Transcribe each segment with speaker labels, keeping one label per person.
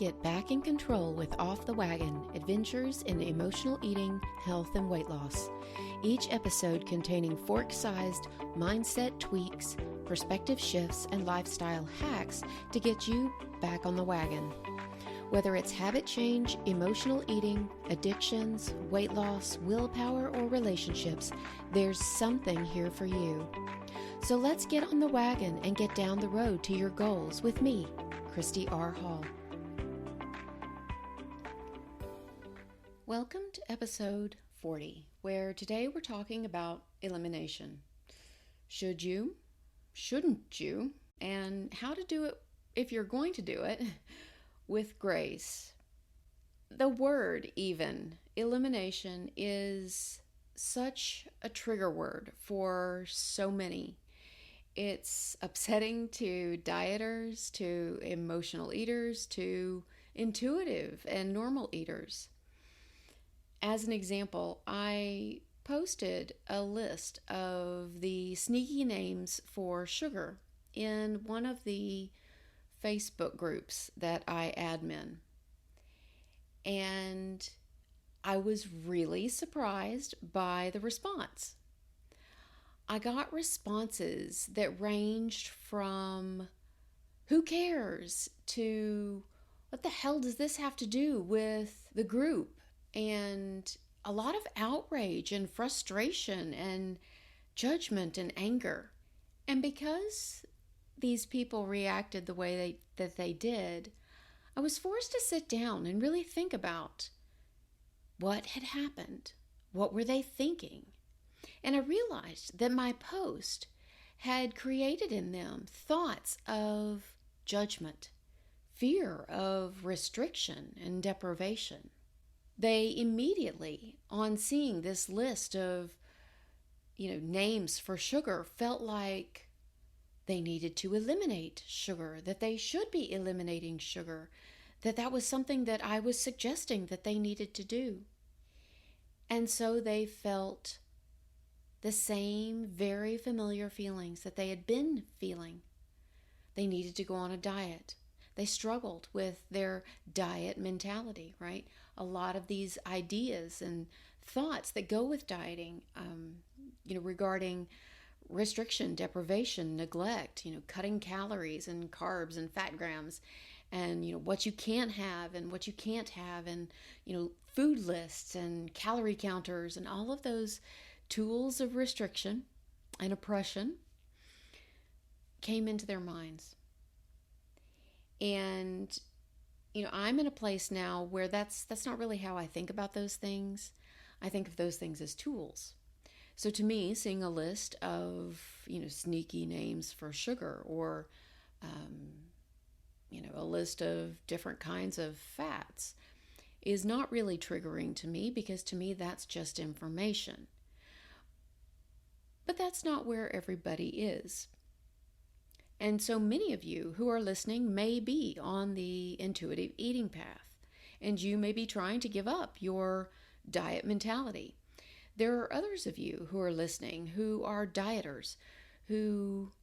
Speaker 1: Get back in control with Off the Wagon, adventures in emotional eating, health, and weight loss. Each episode containing fork-sized mindset tweaks, perspective shifts, and lifestyle hacks to get you back on the wagon. Whether it's habit change, emotional eating, addictions, weight loss, willpower, or relationships, there's something here for you. So let's get on the wagon and get down the road to your goals with me, Christy R. Hall. Welcome to episode 40, where today we're talking about elimination. Should you? Shouldn't you? And how to do it if you're going to do it with grace. The word even, elimination, is such a trigger word for so many. It's upsetting to dieters, to emotional eaters, to intuitive and normal eaters. As an example, I posted a list of the sneaky names for sugar in one of the Facebook groups that I admin. And I was really surprised by the response. I got responses that ranged from who cares to what the hell does this have to do with the group, and a lot of outrage and frustration and judgment and anger. And because these people reacted the way that they did, I was forced to sit down and really think about what had happened. What were they thinking? And I realized that my post had created in them thoughts of judgment, fear of restriction and deprivation. They immediately, on seeing this list of, names for sugar, felt like they needed to eliminate sugar, that they should be eliminating sugar, that was something that I was suggesting that they needed to do. And so they felt the same very familiar feelings that they had been feeling. They needed to go on a diet. They struggled with their diet mentality, right? A lot of these ideas and thoughts that go with dieting, regarding restriction, deprivation, neglect, cutting calories and carbs and fat grams, and, what you can have and what you can't have, and, food lists and calorie counters and all of those tools of restriction and oppression came into their minds. And, I'm in a place now where that's not really how I think about those things. I think of those things as tools. So to me, seeing a list of, sneaky names for sugar, or, a list of different kinds of fats is not really triggering to me, because to me, that's just information. But that's not where everybody is. And so many of you who are listening may be on the intuitive eating path, and you may be trying to give up your diet mentality. There are others of you who are listening who are dieters, who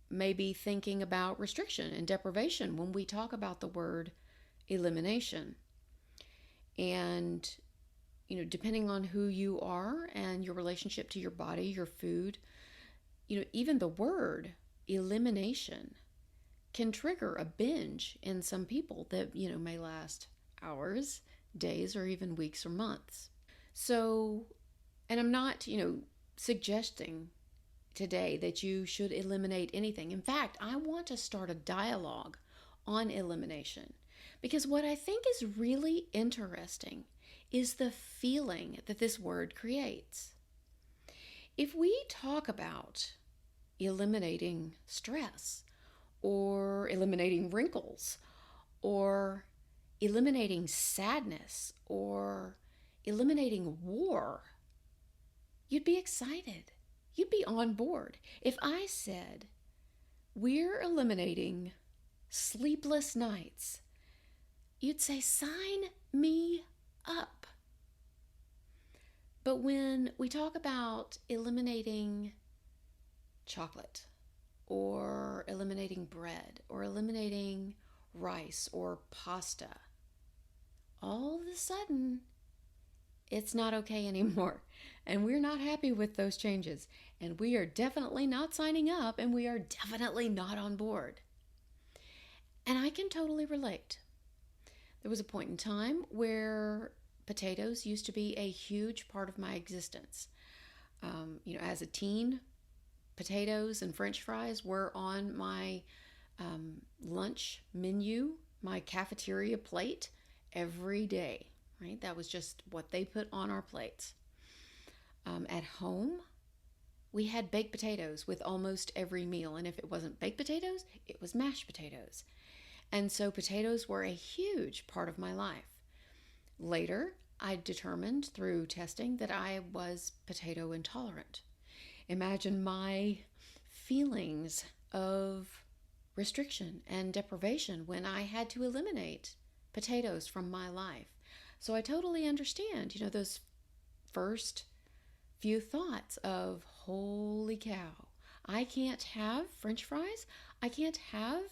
Speaker 1: may be thinking about restriction and deprivation when we talk about the word elimination. And, depending on who you are and your relationship to your body, your food, even the word elimination can trigger a binge in some people that, may last hours, days, or even weeks or months. So, and I'm not, suggesting today that you should eliminate anything. In fact, I want to start a dialogue on elimination, because what I think is really interesting is the feeling that this word creates. If we talk about eliminating stress, or eliminating wrinkles, or eliminating sadness, or eliminating war, you'd be excited. You'd be on board. If I said, we're eliminating sleepless nights, you'd say, sign me up. But when we talk about eliminating chocolate, or eliminating bread, or eliminating rice or pasta, all of a sudden it's not okay anymore. And we're not happy with those changes. And we are definitely not signing up, and we are definitely not on board. And I can totally relate. There was a point in time where potatoes used to be a huge part of my existence. As a teen, potatoes and French fries were on my lunch menu, my cafeteria plate every day, right? That was just what they put on our plates. At home, we had baked potatoes with almost every meal. And if it wasn't baked potatoes, it was mashed potatoes. And so potatoes were a huge part of my life. Later, I determined through testing that I was potato intolerant. Imagine my feelings of restriction and deprivation when I had to eliminate potatoes from my life. So I totally understand, those first few thoughts of, holy cow, I can't have French fries. I can't have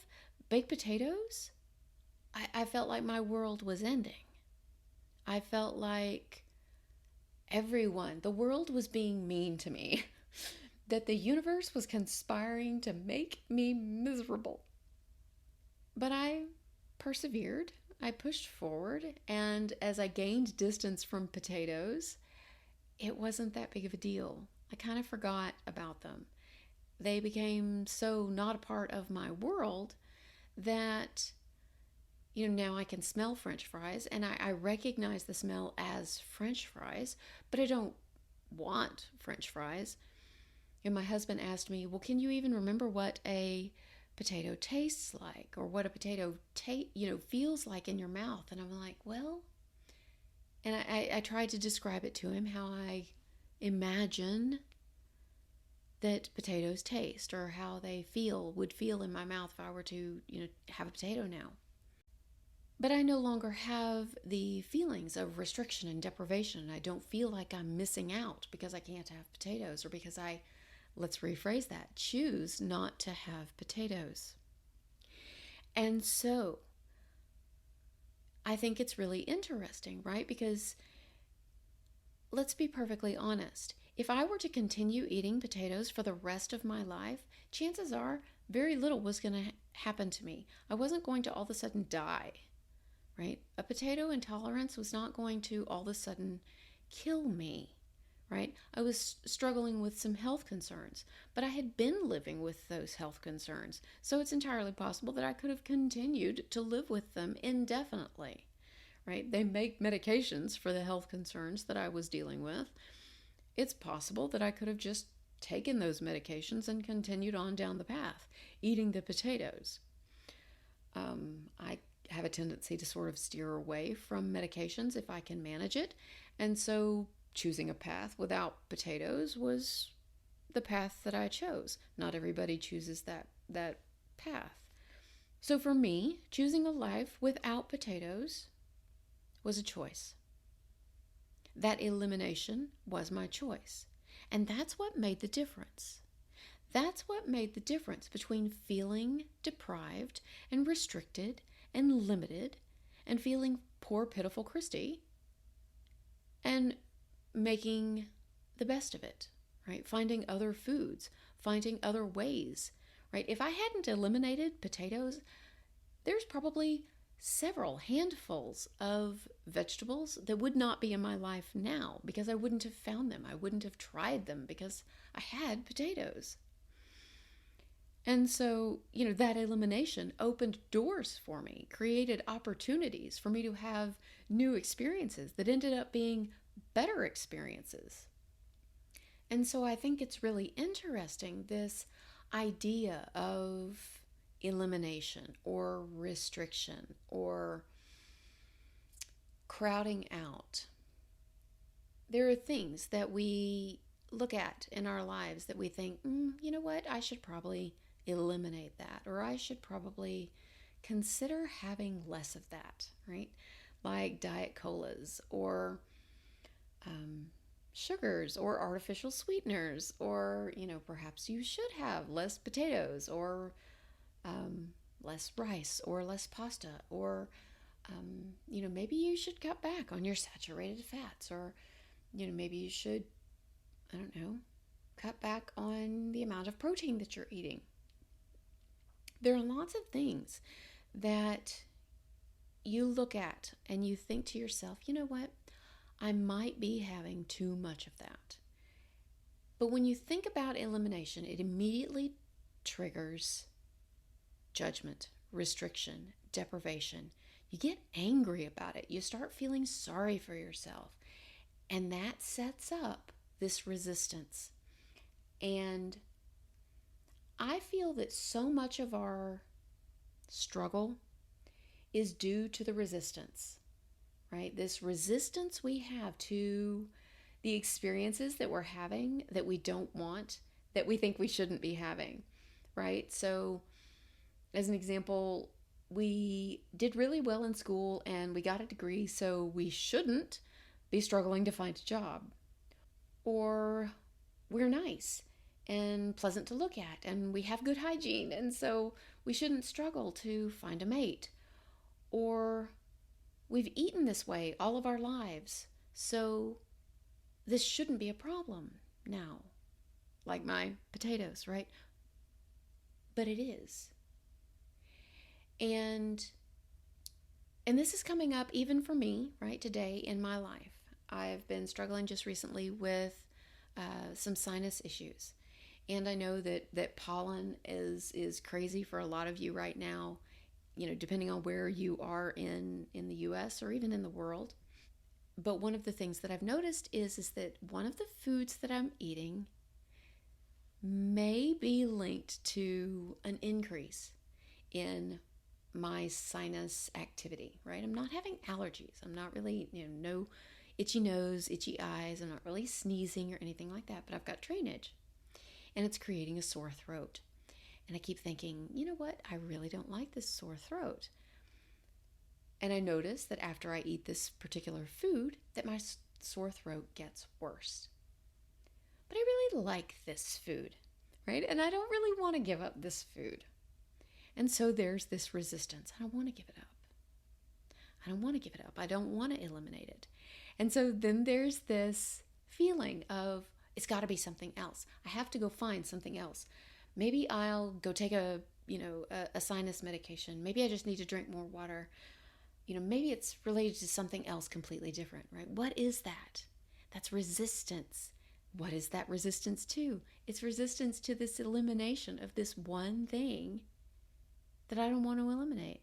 Speaker 1: baked potatoes. I felt like my world was ending. I felt like the world was being mean to me, that the universe was conspiring to make me miserable. But I persevered. I pushed forward, and as I gained distance from potatoes, it wasn't that big of a deal. I kind of forgot about them. They became so not a part of my world that, now I can smell French fries, and I recognize the smell as French fries, but I don't want French fries. And my husband asked me, well, can you even remember what a potato tastes like, or what a potato feels like in your mouth? And I'm like, well, and I tried to describe it to him, how I imagine that potatoes taste, or how they would feel in my mouth if I were to, have a potato now. But I no longer have the feelings of restriction and deprivation. I don't feel like I'm missing out because I can't have potatoes, or because let's rephrase that, choose not to have potatoes. And so I think it's really interesting, right? Because let's be perfectly honest. If I were to continue eating potatoes for the rest of my life, chances are very little was going to happen to me. I wasn't going to all of a sudden die, right? A potato intolerance was not going to all of a sudden kill me, right? I was struggling with some health concerns, but I had been living with those health concerns. So it's entirely possible that I could have continued to live with them indefinitely, right? They make medications for the health concerns that I was dealing with. It's possible that I could have just taken those medications and continued on down the path, eating the potatoes. I have a tendency to sort of steer away from medications if I can manage it. And so choosing a path without potatoes was the path that I chose. Not everybody chooses that path. So for me, choosing a life without potatoes was a choice. That elimination was my choice. And that's what made the difference. That's what made the difference between feeling deprived and restricted and limited and feeling poor, pitiful Christy and making the best of it, right? Finding other foods, finding other ways, right? If I hadn't eliminated potatoes, there's probably several handfuls of vegetables that would not be in my life now because I wouldn't have found them. I wouldn't have tried them because I had potatoes. And so, that elimination opened doors for me, created opportunities for me to have new experiences that ended up being better experiences. And so I think it's really interesting, this idea of elimination or restriction or crowding out. There are things that we look at in our lives that we think, you know what, I should probably eliminate that, or I should probably consider having less of that, right? Like diet colas or sugars or artificial sweeteners, or perhaps you should have less potatoes or less rice or less pasta, or maybe you should cut back on your saturated fats, or maybe you should, I don't know, cut back on the amount of protein that you're eating. There are lots of things that you look at and you think to yourself, you know what, I might be having too much of that. But when you think about elimination, it immediately triggers judgment, restriction, deprivation. You get angry about it. You start feeling sorry for yourself. And that sets up this resistance. And I feel that so much of our struggle is due to the resistance, right? This resistance we have to the experiences that we're having that we don't want, that we think we shouldn't be having, right? So, as an example, we did really well in school and we got a degree, so we shouldn't be struggling to find a job. Or we're nice and pleasant to look at and we have good hygiene, and so we shouldn't struggle to find a mate. Or we've eaten this way all of our lives, so this shouldn't be a problem now, like my potatoes, right? But it is. And this is coming up even for me, right, today in my life. I've been struggling just recently with some sinus issues. And I know that pollen is crazy for a lot of you right now, depending on where you are in the US or even in the world. But one of the things that I've noticed is that one of the foods that I'm eating may be linked to an increase in my sinus activity, right? I'm not having allergies. I'm not really, no itchy nose, itchy eyes. I'm not really sneezing or anything like that, but I've got drainage and it's creating a sore throat. And I keep thinking, you know what? I really don't like this sore throat. And I notice that after I eat this particular food, that my sore throat gets worse. But I really like this food, right? And I don't really want to give up this food. And so there's this resistance. I don't want to give it up. I don't want to give it up. I don't want to eliminate it. And so then there's this feeling of, it's got to be something else. I have to go find something else. Maybe I'll go take a sinus medication. Maybe I just need to drink more water. Maybe it's related to something else completely different, right? What is that? That's resistance. What is that resistance to? It's resistance to this elimination of this one thing that I don't want to eliminate,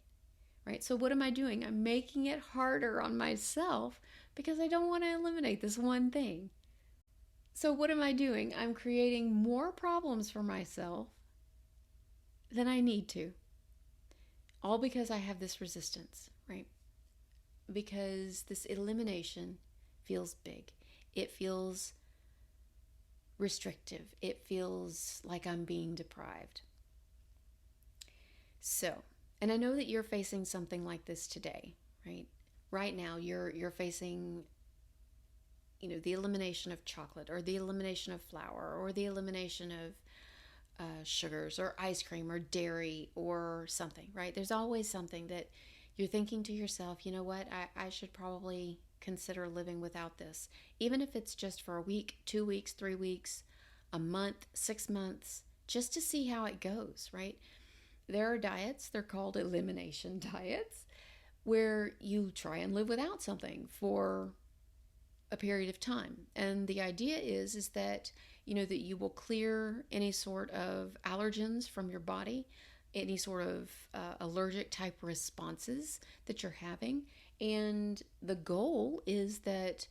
Speaker 1: right? So what am I doing? I'm making it harder on myself because I don't want to eliminate this one thing. So what am I doing? I'm creating more problems for myself than I need to. All because I have this resistance, right? Because this elimination feels big. It feels restrictive. It feels like I'm being deprived. So, and I know that you're facing something like this today, right? Right now, you're facing, the elimination of chocolate, or the elimination of flour, or the elimination of sugars, or ice cream, or dairy, or something, right? There's always something that you're thinking to yourself, you know what, I should probably consider living without this, even if it's just for a week, 2 weeks, 3 weeks, a month, 6 months, just to see how it goes, right? There are diets, they're called elimination diets, where you try and live without something for a period of time. And the idea is that, that you will clear any sort of allergens from your body, any sort of allergic type responses that you're having. And the goal is that,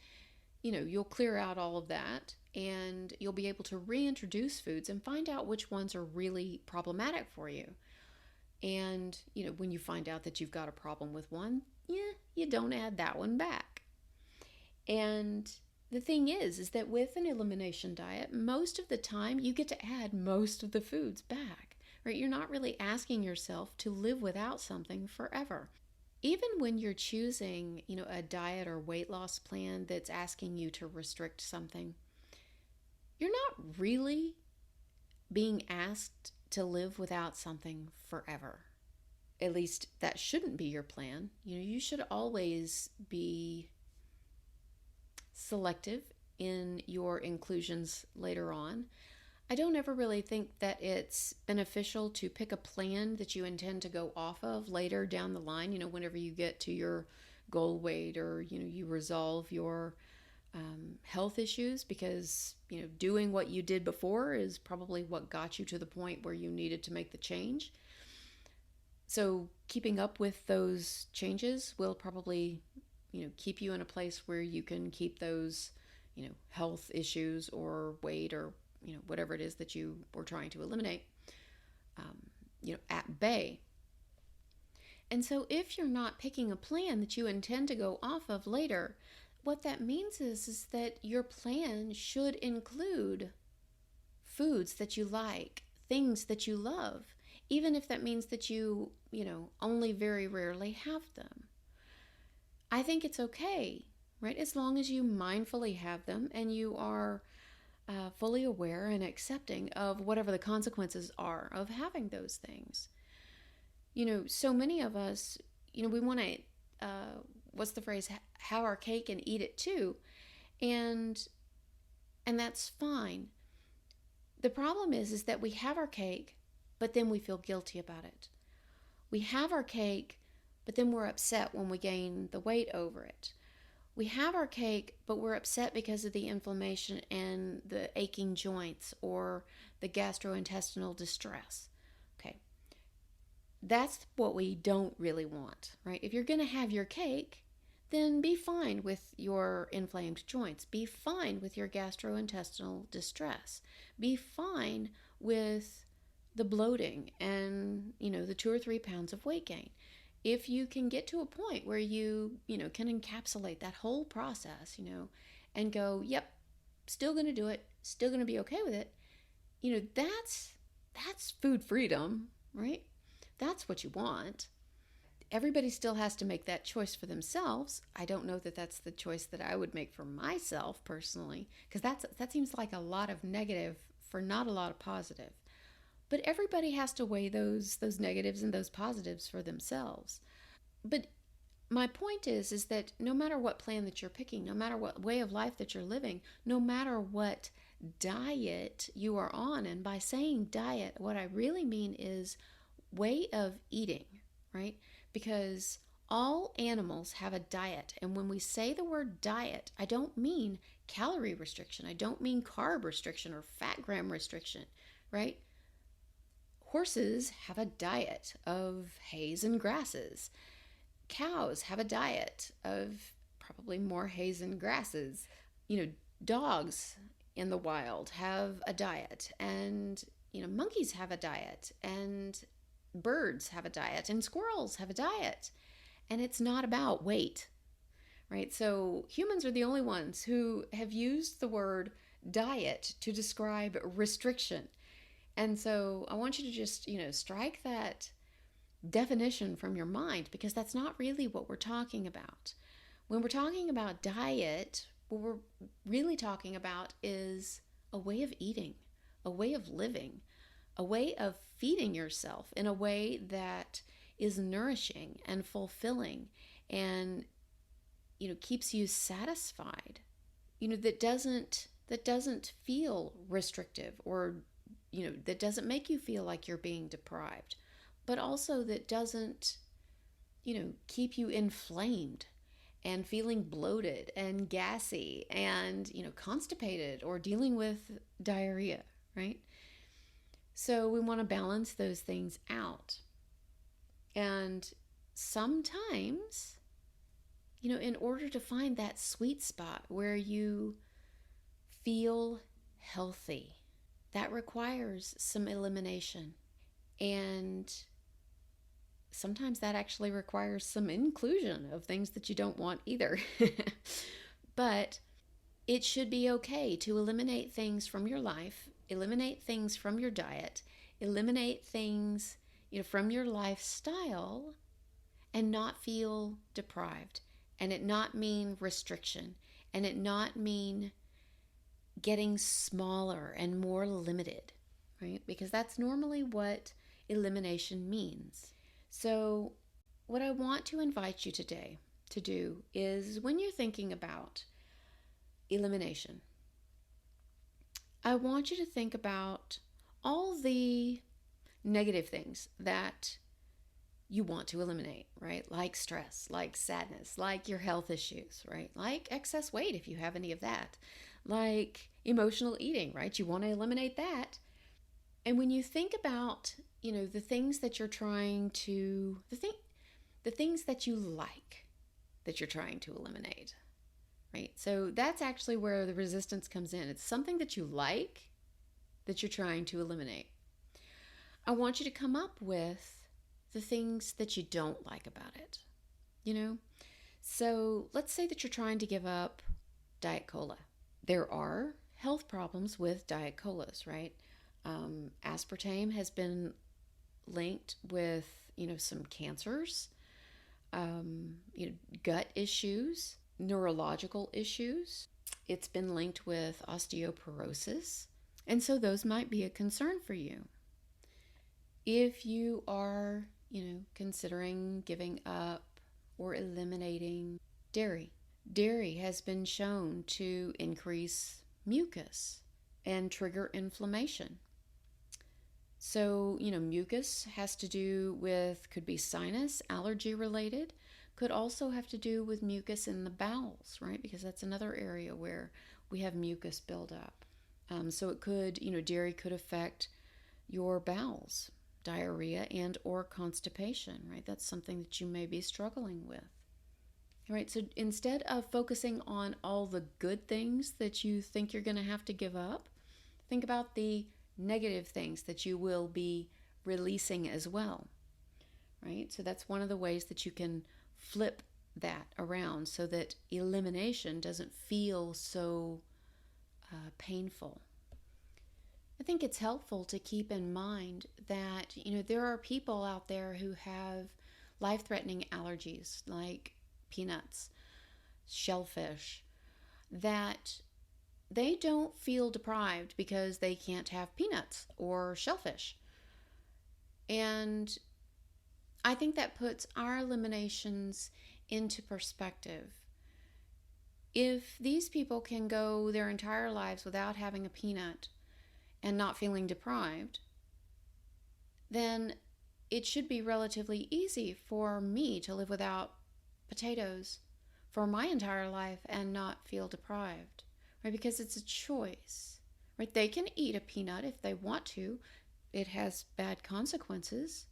Speaker 1: you'll clear out all of that and you'll be able to reintroduce foods and find out which ones are really problematic for you. And, when you find out that you've got a problem with one, you don't add that one back. And the thing is that with an elimination diet, most of the time you get to add most of the foods back, right? You're not really asking yourself to live without something forever. Even when you're choosing, a diet or weight loss plan that's asking you to restrict something, you're not really being asked to live without something forever. at least that shouldn't be your plan. You should always be selective in your inclusions later on. I don't ever really think that it's beneficial to pick a plan that you intend to go off of later down the line, whenever you get to your goal weight, or, you resolve your health issues, because, doing what you did before is probably what got you to the point where you needed to make the change. So keeping up with those changes will probably, keep you in a place where you can keep those, health issues or weight, or, whatever it is that you were trying to eliminate, at bay. And so if you're not picking a plan that you intend to go off of later, what that means is that your plan should include foods that you like, things that you love, even if that means that you only very rarely have them. I think it's okay, right? As long as you mindfully have them and you are fully aware and accepting of whatever the consequences are of having those things. So many of us, we want to, what's the phrase, have our cake and eat it too. And that's fine. The problem is that we have our cake, but then we feel guilty about it. We have our cake, but then we're upset when we gain the weight over it. We have our cake, but we're upset because of the inflammation and the aching joints or the gastrointestinal distress. Okay. That's what we don't really want, right? If you're going to have your cake, then be fine with your inflamed joints. Be fine with your gastrointestinal distress. Be fine with the bloating and, the 2 or 3 pounds of weight gain. If you can get to a point where you can encapsulate that whole process, and go, yep, still going to do it, still going to be okay with it, that's food freedom, right? That's what you want. Everybody still has to make that choice for themselves. I don't know that that's the choice that I would make for myself personally, because that seems like a lot of negative for not a lot of positive. But everybody has to weigh those negatives and those positives for themselves. But my point is that no matter what plan that you're picking, no matter what way of life that you're living, no matter what diet you are on, and by saying diet, what I really mean is way of eating, right? Because all animals have a diet. And when we say the word diet, I don't mean calorie restriction. I don't mean carb restriction or fat gram restriction, right? Horses have a diet of hays and grasses. Cows have a diet of probably more hays and grasses. Dogs in the wild have a diet, and, monkeys have a diet, and birds have a diet, and squirrels have a diet. And it's not about weight, right? So humans are the only ones who have used the word diet to describe restriction. And so I want you to just, strike that definition from your mind, because that's not really what we're talking about. When we're talking about diet, what we're really talking about is a way of eating, a way of living, a way of feeding yourself in a way that is nourishing and fulfilling and, keeps you satisfied, that doesn't feel restrictive, or that doesn't make you feel like you're being deprived, but also that doesn't, keep you inflamed and feeling bloated and gassy and, constipated or dealing with diarrhea, right? So we want to balance those things out. And sometimes, in order to find that sweet spot where you feel healthy, that requires some elimination. And sometimes that actually requires some inclusion of things that you don't want either. But it should be okay to eliminate things from your life, eliminate things from your diet, eliminate things, from your lifestyle, and not feel deprived, and it not mean restriction, and it not mean getting smaller and more limited, right? Because that's normally what elimination means. So, what I want to invite you today to do is when you're thinking about elimination, I want you to think about all the negative things that you want to eliminate, right? Like stress, like sadness, like your health issues, right? Like excess weight if you have any of that, like emotional eating, right? You want to eliminate that. And when you think about, the things that you're trying to, the things that you like that you're trying to eliminate, right? So that's actually where the resistance comes in. It's something that you like that you're trying to eliminate. I want you to come up with the things that you don't like about it, you know? So let's say that you're trying to give up Diet Cola. There are health problems with Diet Colas, right? Aspartame has been linked with, some cancers, gut issues, neurological issues. It's been linked with osteoporosis. And so those might be a concern for you. If you are, considering giving up or eliminating dairy, dairy has been shown to increase mucus and trigger inflammation. So, mucus has to do with, could be sinus, allergy related, could also have to do with mucus in the bowels, right? Because that's another area where we have mucus buildup. So it could, dairy could affect your bowels, diarrhea and or constipation, right? That's something that you may be struggling with. All right, so instead of focusing on all the good things that you think you're going to have to give up, think about the negative things that you will be releasing as well, right? So that's one of the ways that you can flip that around so that elimination doesn't feel so painful. I think it's helpful to keep in mind that, there are people out there who have life-threatening allergies like peanuts, shellfish, that they don't feel deprived because they can't have peanuts or shellfish. And I think that puts our eliminations into perspective. If these people can go their entire lives without having a peanut and not feeling deprived, then it should be relatively easy for me to live without potatoes for my entire life and not feel deprived, right? Because it's a choice, right? They can eat a peanut if they want to. It has bad consequences.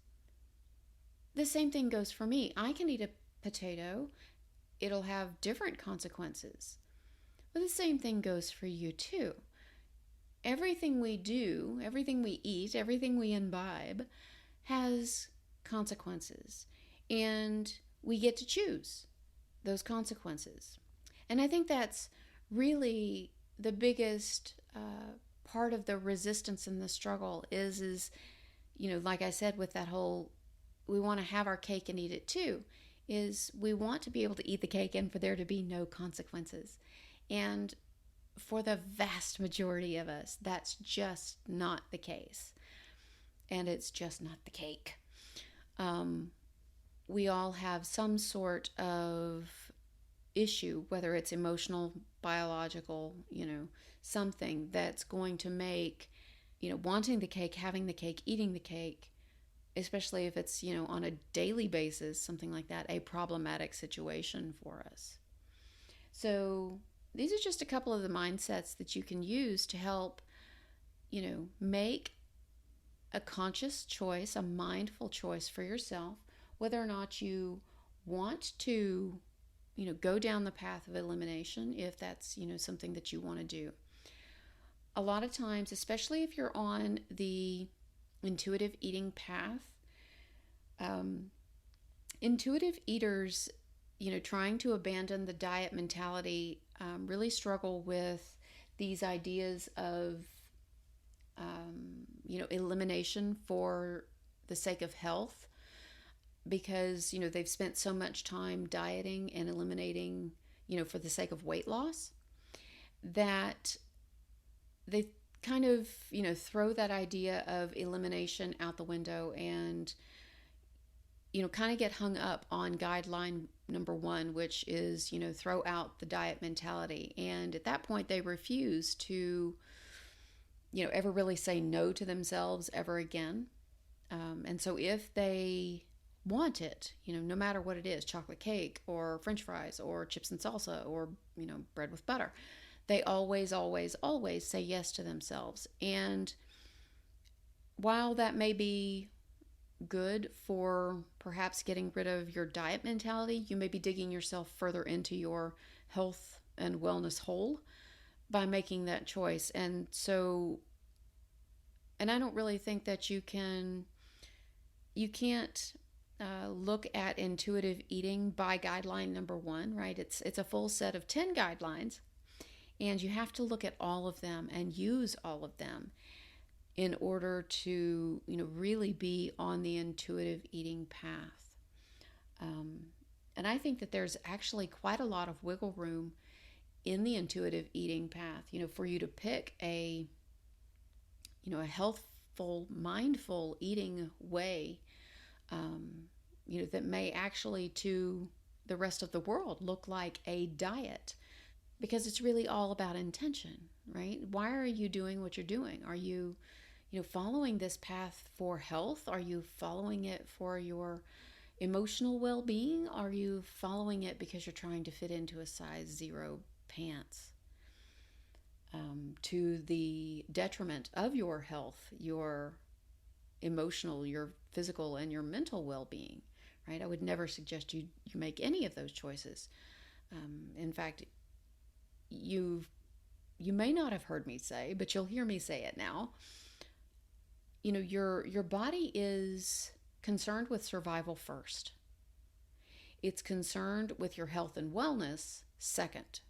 Speaker 1: The same thing goes for me. I can eat a potato. It'll have different consequences. But the same thing goes for you too. Everything we do, everything we eat, everything we imbibe has consequences. And we get to choose those consequences. And I think that's really the biggest part of the resistance and the struggle is, like I said, with that whole, we want to have our cake and eat it too, is we want to be able to eat the cake and for there to be no consequences. And for the vast majority of us, that's just not the case. And it's just not the cake. We all have some sort of issue, whether it's emotional, biological, something that's going to make, wanting the cake, having the cake, eating the cake, especially if it's, on a daily basis, something like that, a problematic situation for us. So these are just a couple of the mindsets that you can use to help, make a conscious choice, a mindful choice for yourself, whether or not you want to, go down the path of elimination, if that's, something that you want to do. A lot of times, especially if you're on the intuitive eating path, intuitive eaters, trying to abandon the diet mentality, really struggle with these ideas of, elimination for the sake of health, because, they've spent so much time dieting and eliminating, for the sake of weight loss, that they kind of, throw that idea of elimination out the window and, kind of get hung up on guideline number one, which is, throw out the diet mentality. And at that point, they refuse to, ever really say no to themselves ever again. And so if they want it, no matter what it is, chocolate cake or French fries or chips and salsa or, bread with butter, they always, always, always say yes to themselves. And while that may be good for perhaps getting rid of your diet mentality, you may be digging yourself further into your health and wellness hole by making that choice. And so, and I don't really think that you can't look at intuitive eating by guideline number one, right? It's a full set of 10 guidelines, and you have to look at all of them and use all of them in order to, really be on the intuitive eating path. And I think that there's actually quite a lot of wiggle room in the intuitive eating path, for you to pick a healthful, mindful eating way, that may actually to the rest of the world look like a diet, because it's really all about intention, right? Why are you doing what you're doing? Are you, following this path for health? Are you following it for your emotional well-being? Are you following it because you're trying to fit into a size 0 pants? To the detriment of your health, your emotional, your physical, and your mental well-being, right? I would never suggest you make any of those choices. In fact, you may not have heard me say, but you'll hear me say it now. Your body is concerned with survival first. It's concerned with your health and wellness second.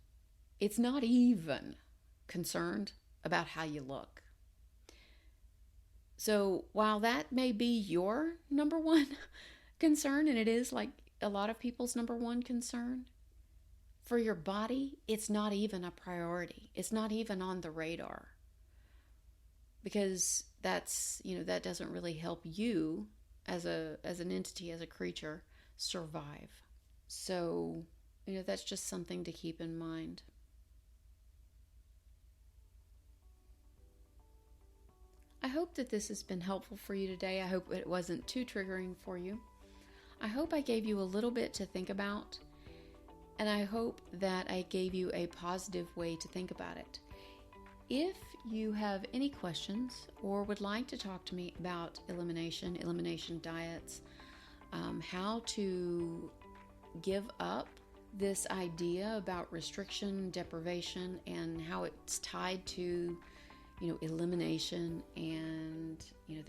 Speaker 1: It's not even concerned about how you look. So while that may be your number one concern, and it is like a lot of people's number one concern, for your body, it's not even a priority. It's not even on the radar, because that's, that doesn't really help you as an entity, as a creature, survive. So, that's just something to keep in mind. I hope that this has been helpful for you today. I hope it wasn't too triggering for you. I hope I gave you a little bit to think about, and I hope that I gave you a positive way to think about it. If you have any questions or would like to talk to me about elimination diets, how to give up this idea about restriction, deprivation, and how it's tied to, elimination and, the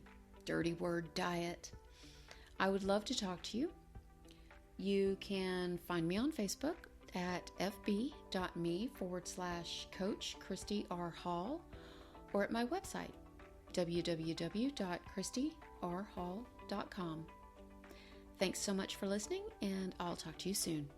Speaker 1: dirty word diet, I would love to talk to you. You can find me on Facebook at fb.me/Coach Christy R. Hall, or at my website, www.christyrhall.com. Thanks so much for listening, and I'll talk to you soon.